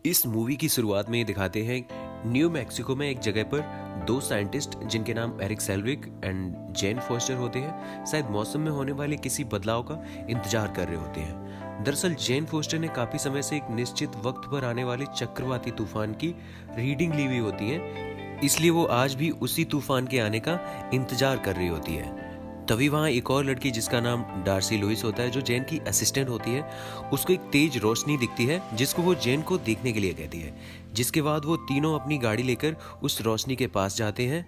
इस मूवी की शुरुआत में ये दिखाते हैं न्यू मैक्सिको में एक जगह पर दो साइंटिस्ट जिनके नाम Erik Selvig and Jane Foster होते हैं शायद मौसम में होने वाले किसी बदलाव का इंतजार कर रहे होते हैं। दरअसल जेन फोस्टर ने काफी समय से एक निश्चित वक्त पर आने वाले चक्रवाती तूफान की रीडिंग ली हुई होती है, इसलिए वो आज भी उसी तूफान के आने का इंतजार कर रही होती है। तभी वहाँ एक और लड़की जिसका नाम डार्सी लुइस होता है, जो जेन की असिस्टेंट होती है, उसको एक तेज रोशनी दिखती है जिसको वो जेन को देखने के लिए कहती है। जिसके बाद वो तीनों अपनी गाड़ी लेकर उस रोशनी के पास जाते हैं।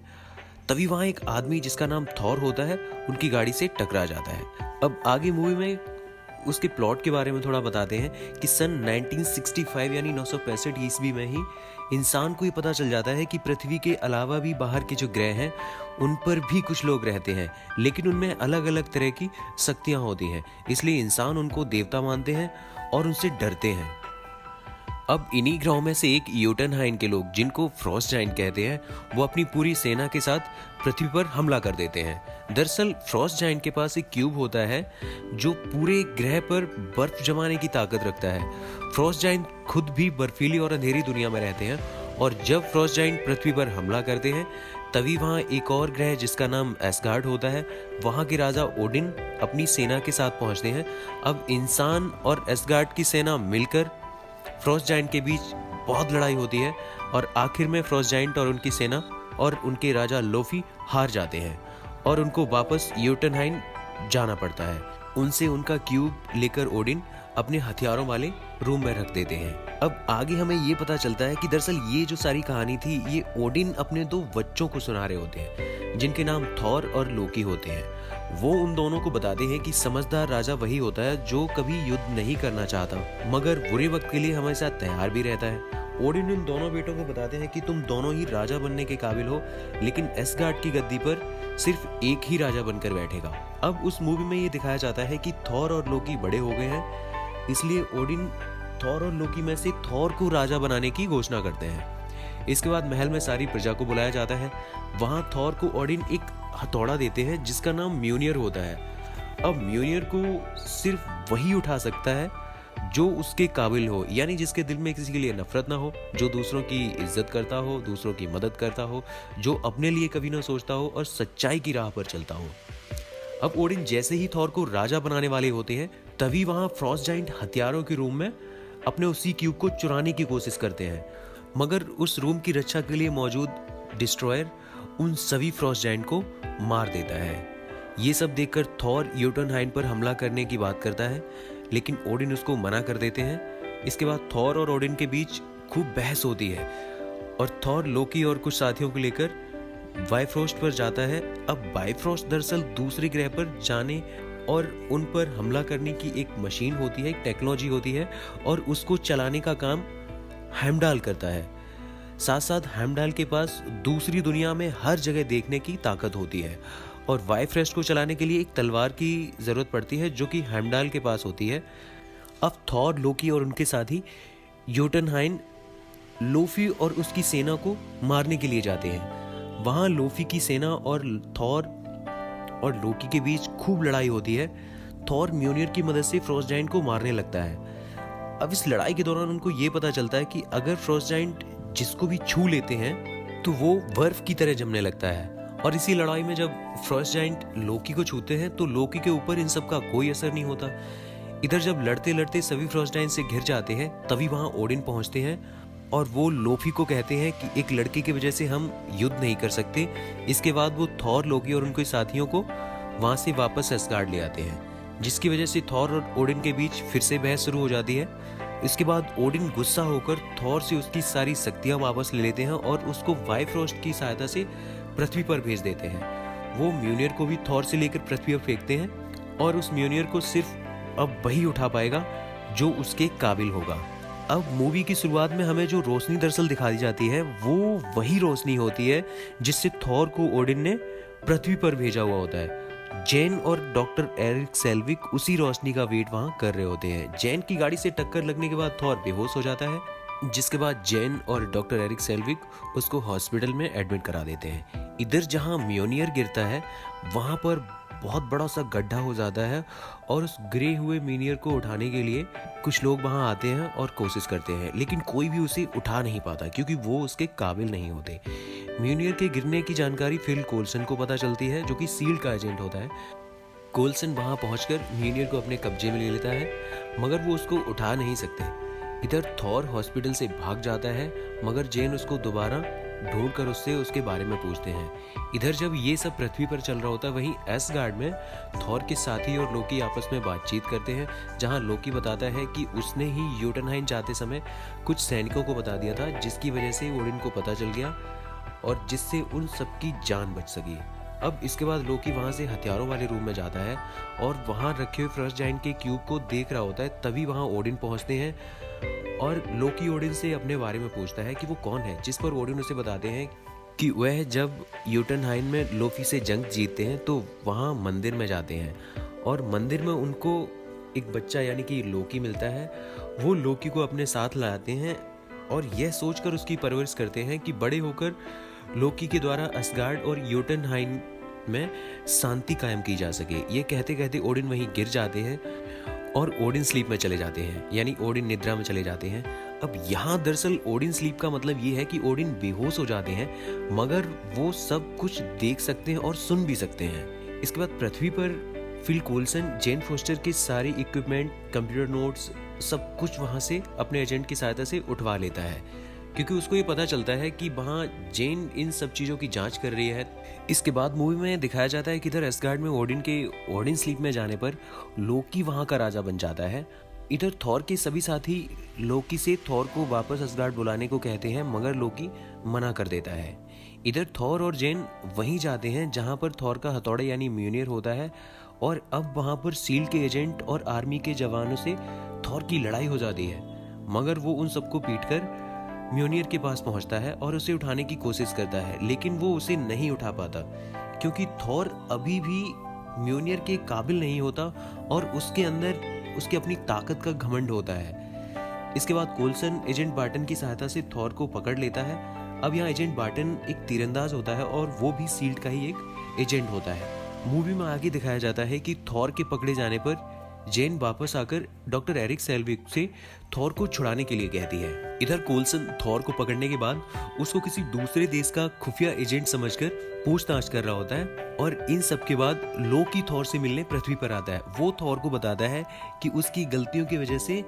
तभी वहाँ एक आदमी जिसका नाम थॉर होता है उनकी गाड़ी से टकरा जाता है। अब आगे मूवी में उसके प्लॉट के बारे में थोड़ा बताते हैं कि सन 1965 यानी 965 ईस्वी में ही इंसान को ये पता चल जाता है कि पृथ्वी के अलावा भी बाहर के जो ग्रह हैं उन पर भी कुछ लोग रहते हैं, लेकिन उनमें अलग अलग तरह की शक्तियां होती हैं। इसलिए इंसान उनको देवता मानते हैं और उनसे डरते हैं। अब इन्हीं ग्रहों में से एक योटनहाइन के लोग, जिनको फ्रॉस्ट जाइंट कहते हैं, वो अपनी पूरी सेना के साथ पृथ्वी पर हमला कर देते हैं। दरअसल फ्रॉस्ट जाइंट के पास एक क्यूब होता है जो पूरे ग्रह पर बर्फ जमाने की ताकत रखता है। फ्रॉस्ट जाइंट खुद भी बर्फीली और अंधेरी दुनिया में रहते हैं और जब फ्रॉस्ट जाइंट पृथ्वी पर हमला करते हैं तभी वहाँ एक और ग्रह जिसका नाम एस्गार्ड होता है, वहाँ के राजा ओडिन अपनी सेना के साथ पहुँचते हैं। अब इंसान और एस्गार्ड की सेना मिलकर फ्रॉस्ट जाइंट के बीच बहुत लड़ाई होती है और आखिर में फ्रॉस्ट जाइंट और उनकी सेना और उनके राजा लोफी हार जाते हैं और उनको वापस योटनहाइन जाना पड़ता है। उनसे उनका क्यूब लेकर ओडिन अपने हथियारों वाले रूम में रख देते हैं। अब आगे हमें ये पता चलता है कि दरअसल ये जो सारी कहानी थी ये ओडिन अपने दो बच्चों को सुना रहे होते हैं जिनके नाम थॉर और लोकी होते हैं। वो उन दोनों को बताते हैं कि समझदार राजा वही होता है जो कभी युद्ध नहीं करना चाहता मगर बुरे वक्त के लिए हमारे साथ तैयार भी रहता है। ओडिन उन दोनों बेटों को बताते हैं कि तुम दोनों ही राजा बनने के काबिल हो, लेकिन एस्गार्ड की गद्दी पर सिर्फ एक ही राजा बनकर बैठेगा। अब उस मूवी में ये दिखाया जाता है कि थॉर और लोकी बड़े हो गए हैं, इसलिए ओडिन थॉर और लोकी में से थॉर को राजा बनाने की घोषणा करते हैं। इसके बाद महल में सारी प्रजा को बुलाया जाता है। वहां थॉर को ओडिन एक हथौड़ा देते हैं जिसका नाम म्यूनियर होता है। अब म्यूनियर को सिर्फ वही उठा सकता है जो उसके काबिल हो, यानी जिसके दिल में किसी के लिए नफरत ना हो, जो दूसरों की इज्जत करता हो, दूसरों की मदद करता हो, जो अपने लिए कभी ना सोचता हो और सच्चाई की राह पर चलता हो। अब ओडिन जैसे ही थॉर को राजा बनाने वाले होते हैं तभी वहां फ्रॉस्ट जाइंट हथियारों के रूम में अपने उसी क्यूब को चुराने की कोशिश करते हैं, मगर उस रूम की रक्षा के लिए मौजूद डिस्ट्रॉयर उन सभी फ्रॉस्ट जाइंट को मार देता है। ये सब देखकर थॉर योटनहाइन पर हमला करने की बात करता है, लेकिन ओडिन उसको मना कर देते हैं। इसके बाद थॉर और ओडिन के बीच खूब बहस होती है और थॉर लोकी और कुछ साथियों को लेकर बाइफ्रोस्ट पर जाता है। अब बाइफ्रोस्ट दरअसल दूसरे ग्रह पर जाने और उन पर हमला करने की एक मशीन होती है, एक टेक्नोलॉजी होती है और उसको चलाने का काम हेमडाल करता है। साथ साथ हेमडाल के पास दूसरी दुनिया में हर जगह देखने की ताकत होती है और बाइफ्रोस्ट को चलाने के लिए एक तलवार की जरूरत पड़ती है जो कि हेमडाल के पास होती है। अब थॉर, लोकी और उनके साथी योटनहाइन लोफी और उसकी सेना को मारने के लिए जाते हैं। वहां लोफी की सेना और थॉर और लोकी के बीच खूब लड़ाई होती है। थॉर म्यूनियर की मदद से फ्रॉस्ट जाइंट को मारने लगता है। अब इस लड़ाई के दौरान उनको ये पता चलता है कि अगर फ्रॉस्ट जाइंट जिसको भी छू लेते हैं तो वो बर्फ की तरह जमने लगता है। और इसी लड़ाई में जब फ्रॉस्ट जाइंट लोकी को छूते हैं तो लोकी के ऊपर इन सब का कोई असर नहीं होता। इधर जब लड़ते लड़ते सभी फ्रॉस्ट जाइंट से घिर जाते हैं तभी वहां ओडिन पहुंचते हैं और वो लोफी को कहते हैं कि एक लड़के की वजह से हम युद्ध नहीं कर सकते। इसके बाद वो थॉर, लोकी और उनके साथियों को वहां से वापस एस्गार्ड ले आते हैं, जिसकी वजह से थॉर और ओडिन के बीच फिर से बहस शुरू हो जाती है। इसके बाद ओडिन गुस्सा होकर थॉर से उसकी सारी शक्तियां वापस ले लेते हैं और उसको बाइफ्रोस्ट की सहायता से पृथ्वी पर भेज देते हैं। वो म्यूनियर को भी थॉर से लेकर पृथ्वी पर फेंकते हैं और उस म्यूनियर को सिर्फ अब वही उठा पाएगा जो उसके काबिल होगा। अब मूवी की शुरुआत में हमें जो रोशनी दरअसल दिखा दी जाती है वो वही रोशनी होती है जिससे थॉर को ओडिन ने पृथ्वी पर भेजा हुआ होता है। जेन और डॉक्टर एरिक सेल्विक उसी रोशनी का वेट वहां कर रहे होते हैं। जेन की गाड़ी से टक्कर लगने के बाद थॉर बेहोश हो जाता है, जिसके बाद जेन और डॉक्टर एरिक सेल्विक उसको हॉस्पिटल में एडमिट करा देते हैं। इधर जहां म्यूनियर गिरता है वहां पर बहुत बड़ा सा गड्ढा हो जाता है और उस गिरे हुए मीनियर को उठाने के लिए कुछ लोग वहां आते हैं और कोशिश करते हैं, लेकिन कोई भी उसे उठा नहीं पाता क्योंकि वो उसके काबिल नहीं होते। म्यूनियर के गिरने की जानकारी फिल कोल्सन को पता चलती है, जो कि सील का एजेंट होता है। कोल्सन वहां पहुंचकर म्यूनियर को अपने कब्जे में ले लेता है, मगर वो उसको उठा नहीं सकते। इधर थॉर हॉस्पिटल से भाग जाता है, मगर जेन उसको दोबारा ढूंढकर उससे उसके बारे में पूछते हैं। इधर जब ये सब पृथ्वी पर चल रहा होता है, वहीं एसगार्ड में थॉर के साथी और लोकी आपस में बातचीत करते हैं, जहां लोकी बताता है कि उसने ही योटनहाइम जाते समय कुछ सैनिकों को बता दिया था, जिसकी वजह से ओडिन को पता चल गया और जिससे उन सबकी जान बच सकी। अब इसके बाद लोकी वहां से हथियारों वाले रूम में जाता है और वहां रखे हुए फ्रॉस्ट जायंट के क्यूब को देख रहा होता है। तभी वहां ओडिन पहुंचते हैं और लोकी ओडिन से अपने बारे में पूछता है कि वो कौन है, जिस पर ओडिन उसे बताते हैं कि वह जब योटनहाइम में लोफी से जंग जीतते हैं तो वहां मंदिर में जाते हैं और मंदिर में उनको एक बच्चा यानी कि लोकी मिलता है। वो लोकी को अपने साथ लाते हैं और यह सोचकर उसकी परवरिश करते हैं कि बड़े होकर लोकी के द्वारा असगार्ड और योटनहाइम में शांति कायम की जा सके। ये कहते कहते ओडिन वहीं गिर जाते हैं और ओडिन स्लीप में चले जाते हैं, यानी ओडिन निद्रा में चले जाते हैं। अब यहाँ दरअसल ओडिन स्लीप का मतलब ये है कि ओडिन बेहोश हो जाते हैं, मगर वो सब कुछ देख सकते हैं और सुन भी सकते हैं। इसके बाद पृथ्वी पर फिल कोल्सन जेन फोस्टर के सारे इक्विपमेंट, कंप्यूटर नोट्स, सब कुछ वहां से अपने एजेंट की सहायता से उठवा लेता है, क्योंकि उसको ये पता चलता है कि वहाँ जेन इन सब चीज़ों की जांच कर रही है। इसके बाद मूवी में दिखाया जाता है कि इधर एसगार्ड में ओडिन स्लीप में जाने पर लोकी वहाँ का राजा बन जाता है। इधर थॉर के सभी साथी लोकी से थॉर को वापस असगार्ड बुलाने को कहते हैं, मगर लोकी मना कर देता है। इधर थॉर और जेन वहीं जाते हैं जहाँ पर थॉर का हथौड़ा यानी म्यूनियर होता है और अब वहाँ पर सील के एजेंट और आर्मी के जवानों से थॉर की लड़ाई हो जाती है, मगर वो उन सबको पीटकर म्यूनियर के पास पहुंचता है और उसे उठाने की कोशिश करता है, लेकिन वो उसे नहीं उठा पाता क्योंकि थॉर अभी भी म्यूनियर के काबिल नहीं होता और उसके अंदर उसकी अपनी ताकत का घमंड होता है। इसके बाद कोल्सन एजेंट बार्टन की सहायता से थॉर को पकड़ लेता है। अब यहाँ एजेंट बार्टन एक तीरंदाज होता है और वो भी सील्ड का ही एक एजेंट होता है। मूवी में आगे दिखाया जाता है कि थॉर के पकड़े जाने पर जेन वापस आकर डॉक्टर एरिक सेल्विक से थॉर को छुड़ाने के लिए कहती है। इधर कोल्सन थॉर को पकड़ने के बाद उसको किसी दूसरे देश का खुफिया एजेंट समझकर पूछताछ कर रहा होता है और इन सब के बाद लोकी थॉर से मिलने पृथ्वी पर आता है। वो थॉर को बताता है कि उसकी गलतियों की वजह से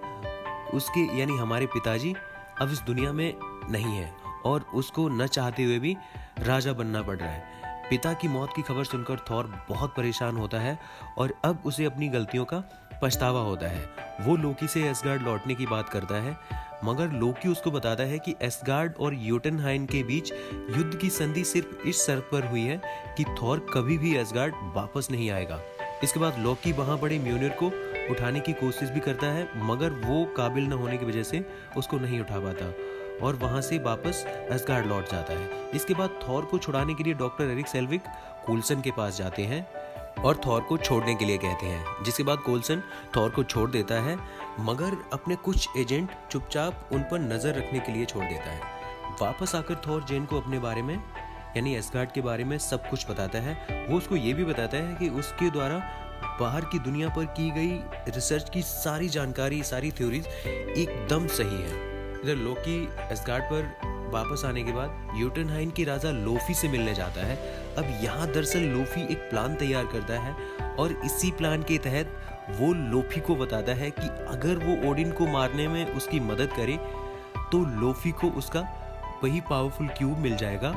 उसके यानी हमारे पिताजी अब इस दुनिया में नहीं है और उसको न चाहते हुए भी राजा बनना पड़ रहा है। पिता की मौत की खबर सुनकर थॉर बहुत परेशान होता है और अब उसे अपनी गलतियों का पछतावा होता है। वो लोकी से एसगार्ड लौटने की बात करता है, मगर लोकी उसको बताता है कि एसगार्ड और योटनहाइम के बीच युद्ध की संधि सिर्फ इस शर्त पर हुई है कि थॉर कभी भी एसगार्ड वापस नहीं आएगा। इसके बाद लोकी वहां पड़े म्यूनियर को उठाने की कोशिश भी करता है, मगर वो काबिल न होने की वजह से उसको नहीं उठा पाता और वहां से वापस असगार्ड लौट जाता है। इसके बाद थॉर को छुड़ाने के लिए डॉक्टर एरिक सेल्विक कोल्सन के पास जाते हैं और थॉर को छोड़ने के लिए कहते हैं, जिसके बाद कोल्सन थॉर को छोड़ देता है, मगर अपने कुछ एजेंट चुपचाप उन पर नजर रखने के लिए छोड़ देता है। वापस आकर थॉर जेन को अपने बारे में यानी एसगार्ड के बारे में सब कुछ बताता है। वो उसको ये भी बताता है कि उसके द्वारा बाहर की दुनिया पर की गई रिसर्च की सारी जानकारी, सारी थ्योरीज एकदम सही है। इधर लोकी एसगार्ड पर वापस आने के बाद योटनहाइम के राजा लोफी से मिलने जाता है। अब यहाँ दरअसल लोफी एक प्लान तैयार करता है और इसी प्लान के तहत वो लोफी को बताता है कि अगर वो ओडिन को मारने में उसकी मदद करे तो लोफी को उसका वही पावरफुल क्यूब मिल जाएगा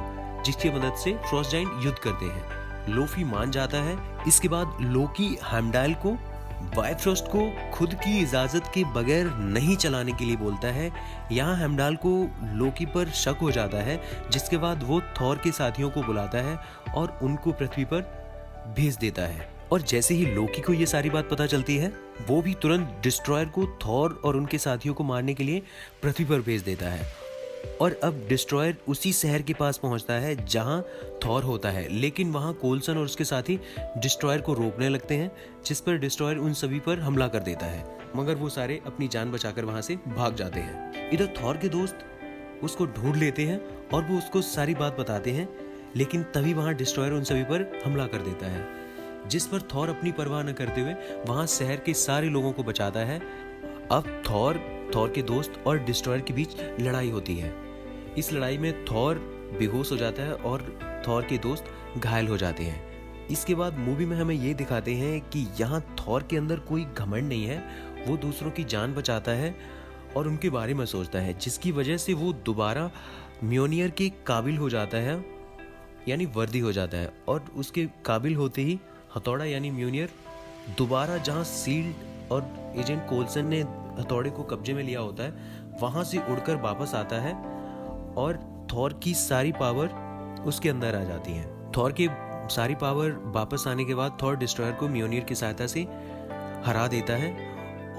जिसकी मदद से फ्रॉस्ट जायंट युद्ध करते हैं। लोफी मान जाता है। इसके बाद लोकी हेमडाल को बायफ्रॉस्ट को खुद की इजाजत के बगैर नहीं चलाने के लिए बोलता है। यहाँ हेमडाल को लोकी पर शक हो जाता है, जिसके बाद वो थॉर के साथियों को बुलाता है और उनको पृथ्वी पर भेज देता है। और जैसे ही लोकी को ये सारी बात पता चलती है, वो भी तुरंत डिस्ट्रॉयर को थॉर और उनके साथियों को मारने के लिए पृथ्वी पर भेज देता है। और अब डिस्ट्रॉयर उसी शहर के पास पहुंचता है जहां थॉर होता है, लेकिन वहां कोल्सन और उसके साथी डिस्ट्रॉयर को रोकने लगते हैं, जिस पर डिस्ट्रॉयर उन सभी पर हमला कर देता है, मगर वो सारे अपनी जान बचाकर वहां से भाग जाते हैं। इधर थॉर के दोस्त उसको ढूंढ लेते हैं और वो उसको सारी बात बताते हैं, लेकिन तभी वहां डिस्ट्रॉयर उन सभी पर हमला कर देता है। जिस पर थॉर अपनी परवाह न करते हुए वहां शहर के सारे लोगों को बचाता है। अब थॉर के दोस्त और डिस्ट्रॉयर के बीच लड़ाई होती है। इस लड़ाई में थॉर बेहोश हो जाता है और थॉर के दोस्त घायल हो जाते हैं। इसके बाद मूवी में हमें ये दिखाते हैं कि यहाँ थॉर के अंदर कोई घमंड नहीं है, वो दूसरों की जान बचाता है और उनके बारे में सोचता है, जिसकी वजह से वो दोबारा म्योनियर के काबिल हो जाता है, यानी वर्दी हो जाता है। और उसके काबिल होते ही हथौड़ा यानी म्योनियर दोबारा जहाँ सील्ड और एजेंट कोल्सन ने हथौड़े को कब्जे में लिया होता है वहाँ से उड़कर वापस आता है और थॉर की सारी पावर उसके अंदर आ जाती है। थॉर की सारी पावर वापस आने के बाद थॉर डिस्ट्रॉयर को म्योनियर की सहायता से हरा देता है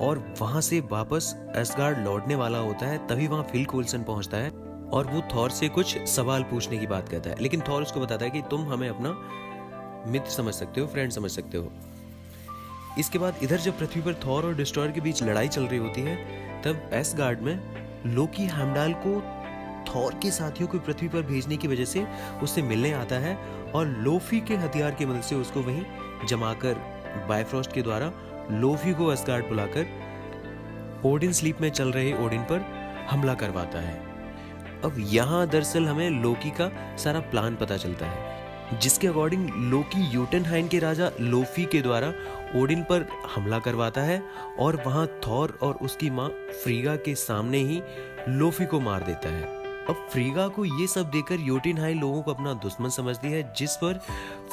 और वहाँ से वापस एस्गार्ड लौटने वाला होता है। तभी वहाँ फिल कोल्सन पहुँचता है और वो थॉर से कुछ सवाल पूछने की बात कहता है, लेकिन थॉर उसको बताता है कि तुम हमें अपना मित्र समझ सकते हो, फ्रेंड समझ सकते हो। इसके बाद इधर जब पृथ्वी पर थॉर और डिस्ट्रॉयर के बीच लड़ाई चल रही होती है तब एस्गार्ड में लोकी हेमडाल को थॉर के साथियों को पृथ्वी पर भेजने की वजह से उससे मिलने आता है और लोफी के हथियार की मदद से उसको वहीं जमाकर बायफ्रॉस्ट के द्वारा लोफी को एस्गार्ड बुलाकर ओडिन स्लीप में चल रहे ओडिन पर हमला करवाता है। अब यहाँ दरअसल हमें लोकी का सारा प्लान पता चलता है, जिसके अकॉर्डिंग लोकी योटनहाइन के राजा लोफी के द्वारा ओडिन पर हमला करवाता है और वहां थॉर और उसकी मां फ्रीगा के सामने ही लोफी को मार देता है। अब फ्रीगा को ये सब देखकर योटनहाइन लोगों को अपना दुश्मन समझती है, जिस पर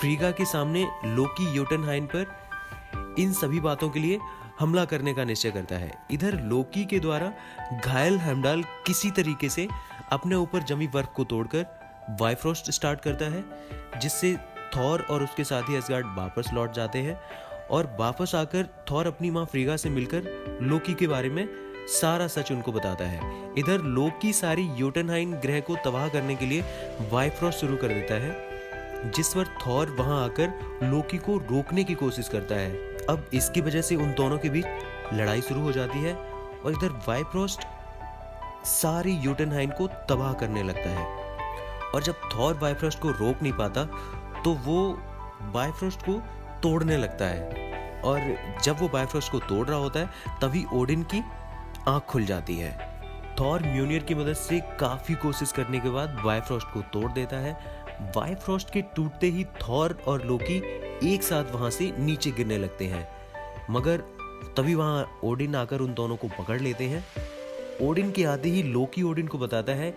फ्रीगा के सामने लोकी योटनहाइन पर इन सभी बातों के लिए हमला करने का निश्चय करता है। इधर लोकी के द्वारा घायल हेमडाल किसी तरीके से अपने ऊपर जमी बर्फ को तोड़कर बायफ्रॉस्ट स्टार्ट करता है, जिससे थॉर और उसके साथी एस्गार्ड वापस लौट जाते हैं और वापस आकर थॉर अपनी मां फ्रीगा से मिलकर लोकी के बारे में सारा सच उनको बताता है। इधर लोकी सारी योटनहाइन ग्रह को तबाह करने के लिए बायफ्रॉस्ट शुरू कर देता है, जिस पर थॉर वहां आकर लोकी को रोकने की कोशिश करता है। अब इसकी वजह से उन दोनों के बीच लड़ाई शुरू हो जाती है और इधर बायफ्रॉस्ट सारी योटनहाइन को तबाह करने लगता है और जब थॉर बायफ्रॉस्ट को रोक नहीं पाता तो वो बायफ्रॉस्ट को तोड़ने लगता है और जब वो बायफ्रॉस्ट को तोड़ रहा होता है तभी ओडिन की आंख खुल जाती है। थॉर म्योनियर की मदद से काफी कोशिश करने के बाद बायफ्रॉस्ट को तोड़ देता है। बायफ्रॉस्ट के टूटते ही थॉर और लोकी एक साथ वहां से नीचे गिरने लगते हैं, मगर तभी वहां ओडिन आकर उन दोनों को पकड़ लेते हैं। ओडिन के आते ही लोकी ओडिन को बताता है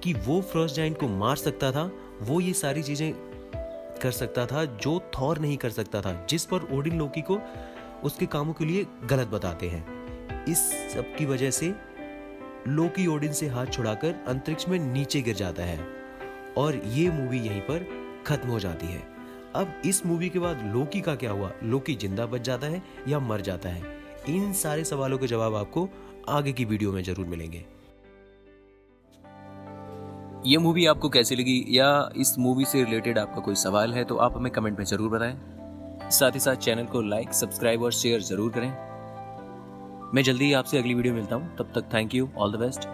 कि वो फ्रॉस्ट जायंट को मार सकता था, वो ये सारी चीजें कर सकता था जो थॉर नहीं कर सकता था, जिस पर ओडिन लोकी को उसके कामों के लिए गलत बताते हैं। इस सब की वजह से लोकी ओडिन से हाथ छुड़ाकर अंतरिक्ष में नीचे गिर जाता है और ये मूवी यहीं पर खत्म हो जाती है। अब इस मूवी के बाद लोकी का क्या हुआ, लोकी जिंदा बच जाता है या मर जाता है, इन सारे सवालों के जवाब आपको आगे की वीडियो में जरूर मिलेंगे। ये मूवी आपको कैसी लगी या इस मूवी से रिलेटेड आपका कोई सवाल है तो आप हमें कमेंट में जरूर बताएं। साथ ही साथ चैनल को लाइक, सब्सक्राइब और शेयर जरूर करें। मैं जल्दी ही आपसे अगली वीडियो मिलता हूं, तब तक thank you, all the best.